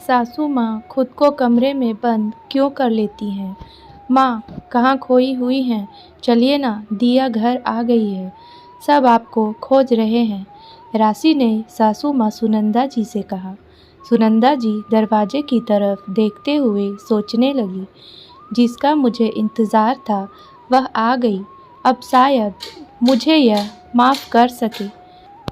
सासू माँ खुद को कमरे में बंद क्यों कर लेती हैं? माँ कहाँ खोई हुई हैं? चलिए ना, दिया घर आ गई है, सब आपको खोज रहे हैं। राशि ने सासू माँ सुनंदा जी से कहा। सुनंदा जी दरवाजे की तरफ देखते हुए सोचने लगी, जिसका मुझे इंतज़ार था वह आ गई। अब शायद मुझे यह माफ़ कर सके।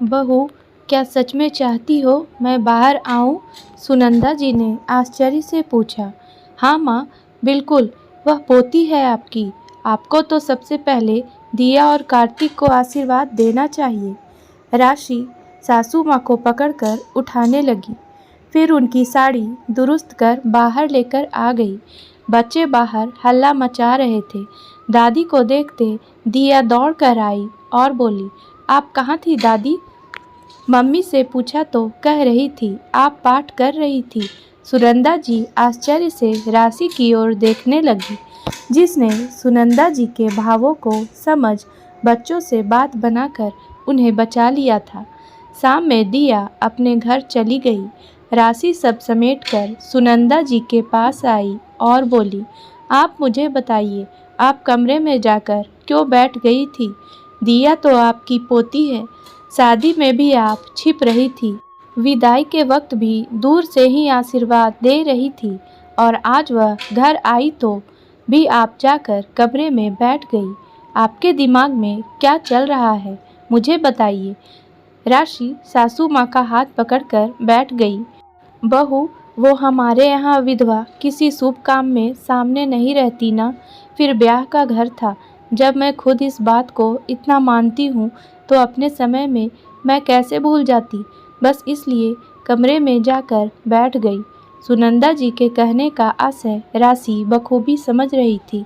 बहू, क्या सच में चाहती हो मैं बाहर आऊं? सुनंदा जी ने आश्चर्य से पूछा। हाँ माँ, बिल्कुल, वह पोती है आपकी। आपको तो सबसे पहले दिया और कार्तिक को आशीर्वाद देना चाहिए। राशि सासू माँ को पकड़कर उठाने लगी, फिर उनकी साड़ी दुरुस्त कर बाहर लेकर आ गई। बच्चे बाहर हल्ला मचा रहे थे। दादी को देखते दिया दौड़ कर आई और बोली, आप कहाँ थी दादी? मम्मी से पूछा तो कह रही थी आप पाठ कर रही थी। सुनंदा जी आश्चर्य से राशि की ओर देखने लगी, जिसने सुनंदा जी के भावों को समझ बच्चों से बात बनाकर उन्हें बचा लिया था। शाम में दिया अपने घर चली गई। राशि सब समेटकर सुनंदा जी के पास आई और बोली, आप मुझे बताइए, आप कमरे में जाकर क्यों बैठ गई थी? दिया तो आपकी पोती है, शादी में भी आप छिप रही थी, विदाई के वक्त भी दूर से ही आशीर्वाद दे रही थी, और आज वह घर आई तो भी आप जाकर कमरे में बैठ गई। आपके दिमाग में क्या चल रहा है, मुझे बताइए। राशि सासू माँ का हाथ पकड़कर बैठ गई। बहू, वो हमारे यहाँ विधवा किसी शुभ काम में सामने नहीं रहती ना। फिर ब्याह का घर था। जब मैं खुद इस बात को इतना मानती हूँ तो अपने समय में मैं कैसे भूल जाती। बस इसलिए कमरे में जाकर बैठ गई। सुनंदा जी के कहने का आशय राशि बखूबी समझ रही थी।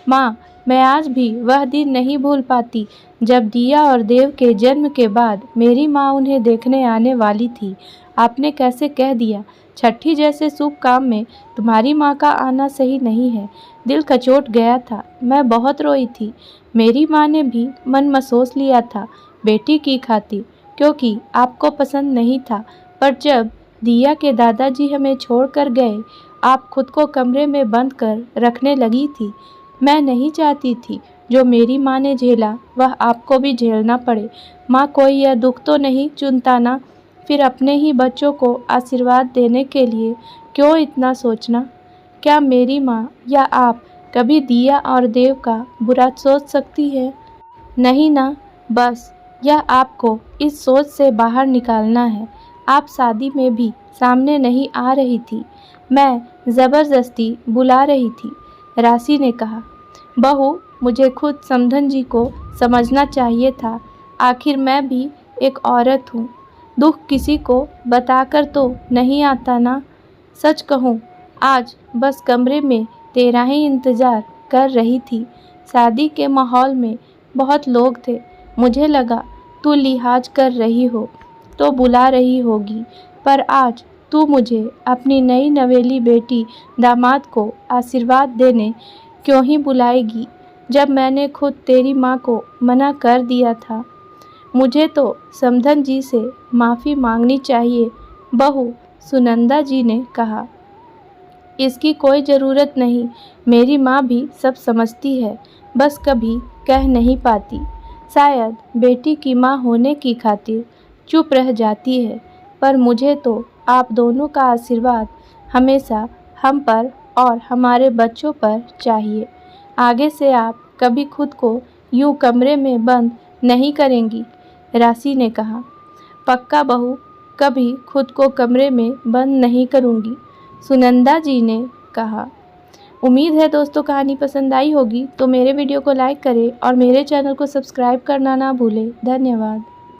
माँ, मैं आज भी वह दिन नहीं भूल पाती जब दिया और देव के जन्म के बाद मेरी माँ उन्हें देखने आने वाली थी। आपने कैसे कह दिया, छठी जैसे शुभ काम में तुम्हारी माँ का आना सही नहीं है। दिल कचोट गया था, मैं बहुत रोई थी। मेरी माँ ने भी मन मसोस लिया था बेटी की खातिर, क्योंकि आपको पसंद नहीं था। पर जब दिया के दादाजी हमें छोड़कर गए, आप खुद को कमरे में बंद कर रखने लगी थी। मैं नहीं चाहती थी जो मेरी माँ ने झेला वह आपको भी झेलना पड़े। माँ, कोई यह दुख तो नहीं चुनता ना? फिर अपने ही बच्चों को आशीर्वाद देने के लिए क्यों इतना सोचना? क्या मेरी माँ या आप कभी दिया और देव का बुरा सोच सकती है? नहीं ना। बस यह आपको इस सोच से बाहर निकालना है। आप शादी में भी सामने नहीं आ रही थी, मैं ज़बरदस्ती बुला रही थी। राशि ने कहा। बहू, मुझे खुद समधन जी को समझना चाहिए था। आखिर मैं भी एक औरत हूँ। दुख किसी को बताकर तो नहीं आता ना। सच कहूँ, आज बस कमरे में तेरा ही इंतज़ार कर रही थी। शादी के माहौल में बहुत लोग थे, मुझे लगा तू लिहाज कर रही हो तो बुला रही होगी, पर आज तू मुझे अपनी नई नवेली बेटी दामाद को आशीर्वाद देने क्यों ही बुलाएगी, जब मैंने खुद तेरी माँ को मना कर दिया था। मुझे तो समधन जी से माफ़ी मांगनी चाहिए। बहू, सुनंदा जी ने कहा। इसकी कोई ज़रूरत नहीं, मेरी माँ भी सब समझती है, बस कभी कह नहीं पाती। शायद बेटी की माँ होने की खातिर चुप रह जाती है। पर मुझे तो आप दोनों का आशीर्वाद हमेशा हम पर और हमारे बच्चों पर चाहिए। आगे से आप कभी खुद को यूँ कमरे में बंद नहीं करेंगी। राशि ने कहा। पक्का बहू, कभी खुद को कमरे में बंद नहीं करूँगी, सुनंदा जी ने कहा। उम्मीद है दोस्तों कहानी पसंद आई होगी, तो मेरे वीडियो को लाइक करें और मेरे चैनल को सब्सक्राइब करना ना भूलें। धन्यवाद।